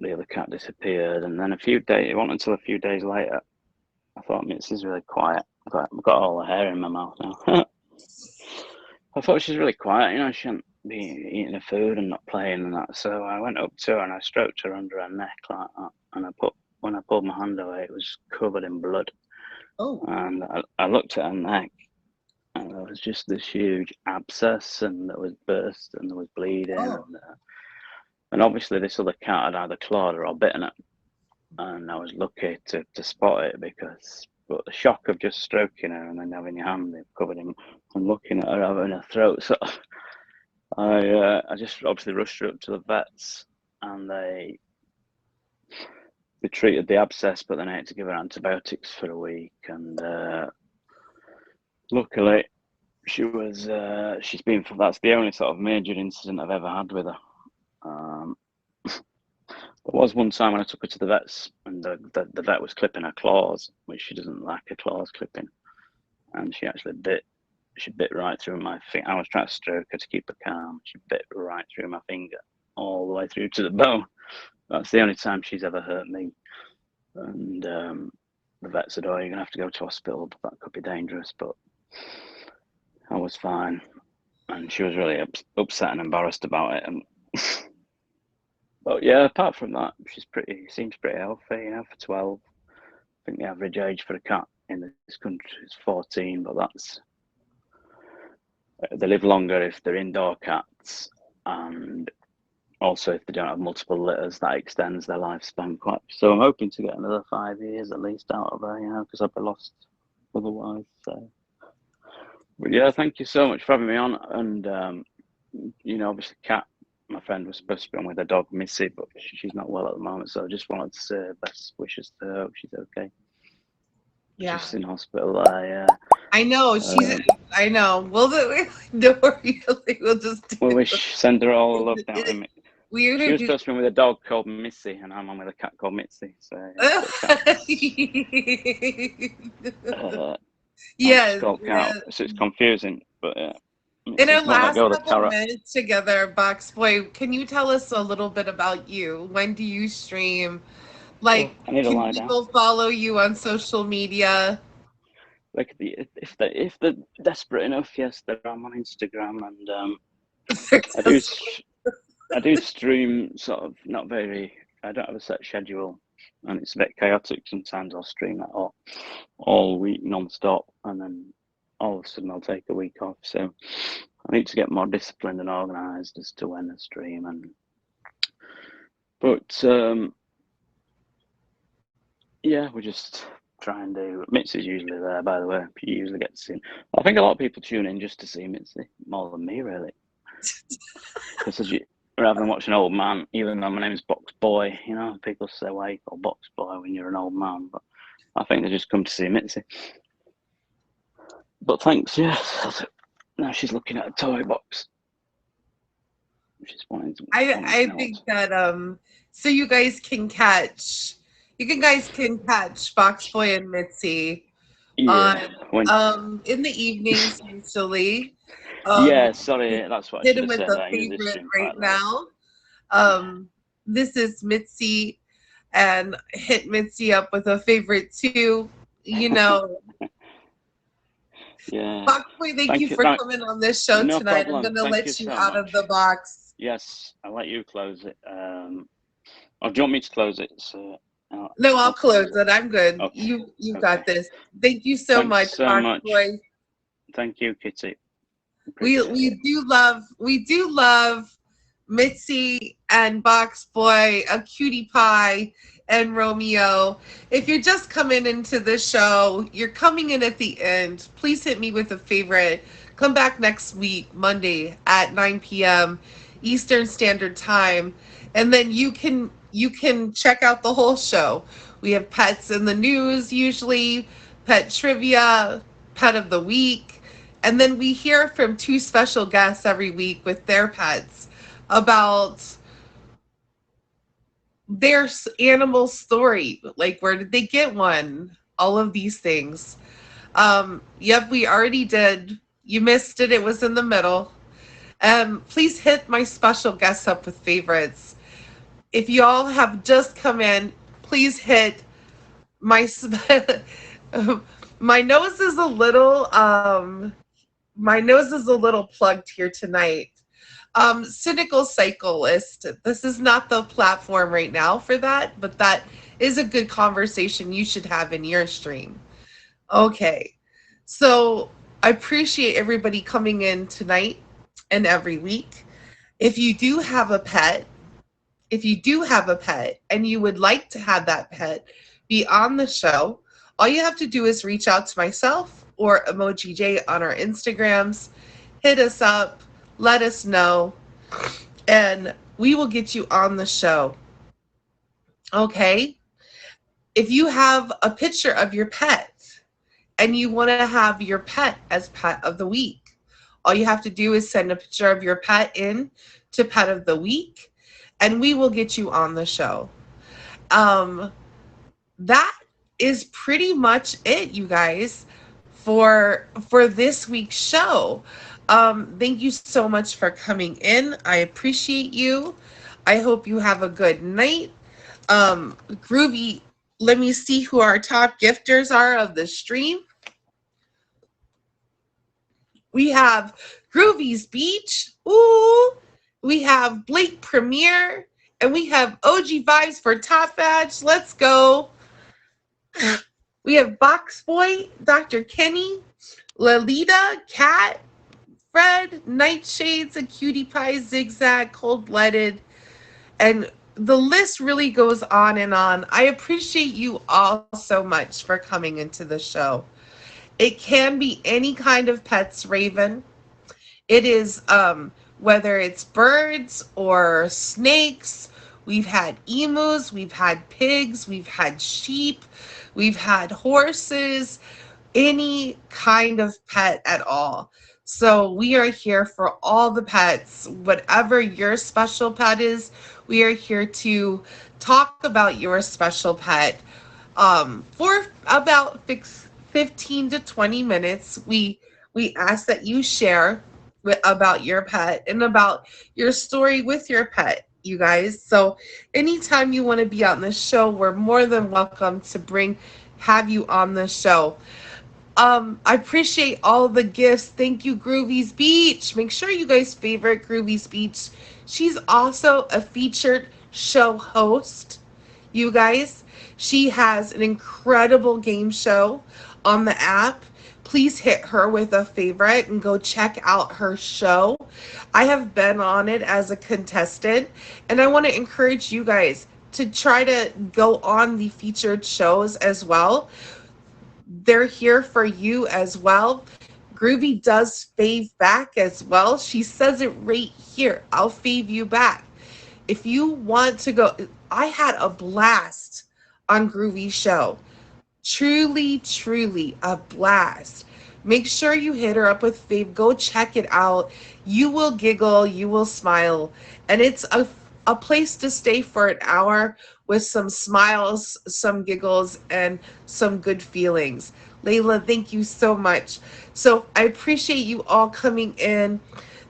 the other cat disappeared. And then it wasn't until a few days later, I thought, Mitzi's really quiet. I've got all the hair in my mouth now. I thought she's really quiet, she shouldn't be eating her food and not playing and that. So I went up to her and I stroked her under her neck like that. And when I pulled my hand away, it was covered in blood. Oh, And I looked at her neck, and there was just this huge abscess, and there was burst, and there was bleeding, oh, and obviously this other cat had either clawed her or bitten her, and I was lucky to spot it but the shock of just stroking her and then having your hand covered in and looking at her having her throat, so I just obviously rushed her up to the vets, and they treated the abscess, but then I had to give her antibiotics for a week, and luckily she's been, that's the only sort of major incident I've ever had with her. There was one time when I took her to the vets, and the vet was clipping her claws, which she doesn't like her claws clipping, and she actually bit right through my finger. I was trying to stroke her to keep her calm. She bit right through my finger, all the way through to the bone. That's the only time she's ever hurt me. And the vet said, "Oh, you're gonna have to go to hospital. That could be dangerous." But I was fine, and she was really upset and embarrassed about it. And but yeah, apart from that, seems pretty healthy. For 12, I think the average age for a cat in this country is 14, but they live longer if they're indoor cats, and also if they don't have multiple litters, that extends their lifespan quite. So I'm hoping to get another 5 years at least out of her, because I'd be lost otherwise. So, but yeah, thank you so much for having me on. And obviously, Kat, my friend, was supposed to be on with her dog Missy, but she's not well at the moment. So I just wanted to say best wishes to her. Hope she's okay. yeah. She's in hospital. I know I know. Don't worry. We'll just Well, do we send her all the love down to me. we She was introduce. supposed to be with a dog called Missy, and I'm on with a cat called Mitzi. So yeah, I've just Yes, called Cat, yes. so it's confusing. But In our Mitzi won't let last go of the couple carrot. minutes together, Box Boy, can you tell us a little bit about you? When do you stream? Like, Oh, I need to can lie down. people follow you on social media? Like if they're desperate enough, yes, they're on Instagram, and I do I do stream sort of not very. I don't have a set schedule, and it's a bit chaotic. Sometimes I'll stream it all week non-stop, and then all of a sudden I'll take a week off. So I need to get more disciplined and organised as to when I stream. But yeah, we just try and do. Mitzi's usually there, by the way. You usually get to see. I think a lot of people tune in just to see Mitzi more than me, really. Because rather than watch an old man, even though my name's Box Boy, people say, "Why you call Box Boy when you're an old man?" But I think they just come to see Mitzi. But thanks, yeah. Now she's looking at a toy box. She's wanting to I know think what. that so you guys can catch Box Boy and Mitzi Yeah, on when. in the evenings usually. Yeah, sorry, that's what I Hit should him have with said. a I usually favorite stream right quite late. now. Yeah. This is Mitzi and hit Mitzi up with a favorite too. You know, Yeah. Boxboy, thank you Thank you. for coming on this show No tonight. I'm problem. gonna Thank you let you so out of the much. box. Yes, I'll let you close it. Or do you want me to close it? So No, I'll I'll close close it. it. I'm good. Okay. You got Okay. this. Thank you so Thanks much, so much. Boxboy. Thank you, Kitty. We Appreciate it. we do love Mitzi and Box Boy, a cutie pie, and Romeo. If you're just coming into the show, you're coming in at the end. Please hit me with a favorite. Come back next week, Monday at 9 p.m. Eastern Standard Time, and then you can check out the whole show. We have pets in the news usually, pet trivia, pet of the week, and then we hear from two special guests every week with their pets about their animal story. Like, where did they get one? All of these things. Yep, we already did. You missed it. It was in the middle. Please hit my special guests up with favorites. If you all have just come in, please hit my my nose is a little plugged here tonight. Cynical Cyclist. This is not the platform right now for that, but that is a good conversation you should have in your stream. Okay. So I appreciate everybody coming in tonight and every week. If you do have a pet, if you do have a pet and you would like to have that pet be on the show, all you have to do is reach out to myself or Emoji J on our Instagrams. Hit us up, let us know, and we will get you on the show. Okay? If you have a picture of your pet and you want to have your pet as pet of the week, all you have to do is send a picture of your pet in to pet of the week and we will get you on the show. Um, that is pretty much it, you guys, for this week's show. Thank you so much for coming in. I appreciate you. I hope you have a good night. Groovy, let me see who our top gifters are of the stream. We have Groovy's Beach. Ooh. We have Blake Premier. And we have OG Vibes for Top Badge. Let's go. We have Box Boy, Dr. Kenny, Lalita, Cat, Fred, Nightshades, a Cutie Pie, Zigzag, Cold Blooded, and the list really goes on and on. I appreciate you all so much for coming into the show. It can be any kind of pets, Raven. It is whether it's birds or snakes. We've had emus, we've had pigs, we've had sheep, we've had horses, any kind of pet at all. So we are here for all the pets. Whatever your special pet is, we are here to talk about your special pet for about 15 to 20 minutes. We ask that you share about your pet and about your story with your pet, you guys. So anytime you want to be on the show, we're more than welcome to have you on the show. I appreciate all the gifts. Thank you, Groovy's Beach. Make sure you guys favorite Groovy's Beach. She's also a featured show host, you guys. She has an incredible game show on the app. Please hit her with a favorite and go check out her show. I have been on it as a contestant, and I want to encourage you guys to try to go on the featured shows as well. They're here for you as well. Groovy does fave back as well. She says it right here. I'll fave you back. If you want to go, I had a blast on Groovy's show. Truly, truly a blast. Make sure you hit her up with fave. Go check it out. You will giggle, you will smile, and it's a place to stay for an hour with some smiles, some giggles, and some good feelings. Layla, thank you so much. So I appreciate you all coming in.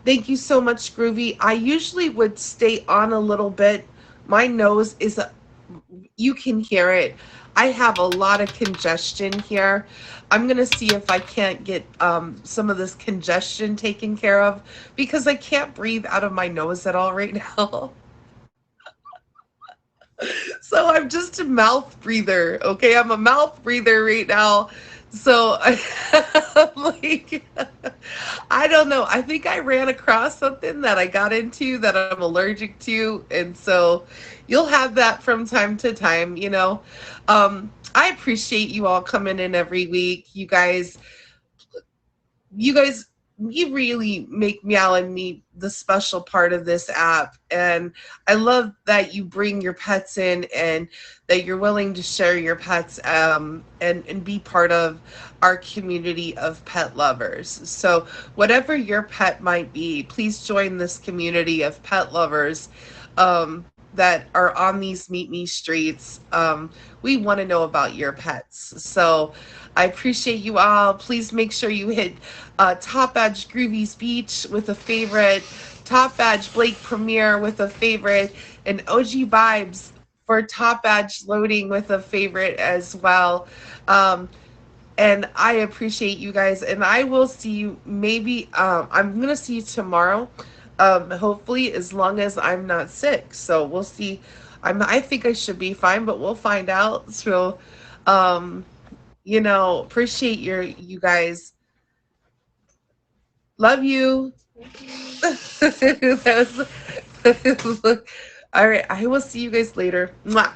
Thank you so much, Groovy. I usually would stay on a little bit. My nose is you can hear it. I have a lot of congestion here. I'm gonna see if I can't get some of this congestion taken care of because I can't breathe out of my nose at all right now. So I'm just a mouth breather. Okay, I'm a mouth breather right now. So I'm like, I don't know. I think I ran across something that I got into that I'm allergic to, and so you'll have that from time to time. I appreciate you all coming in every week. You guys, you really make Meow and me the special part of this app. And I love that you bring your pets in and that you're willing to share your pets, and be part of our community of pet lovers. So, whatever your pet might be, please join this community of pet lovers. That are on these Meet Me streets. We want to know about your pets. So I appreciate you all. Please make sure you hit Top Badge Groovy's Beach with a favorite, Top Badge Blake Premiere with a favorite, and OG Vibes for Top Badge Loading with a favorite as well. Um, and I appreciate you guys. And I will see you maybe. I'm gonna see you tomorrow. Hopefully, as long as I'm not sick. So we'll see. I think I should be fine, but we'll find out. So, um, appreciate you guys. Love you. That was, all right. I will see you guys later. Mwah.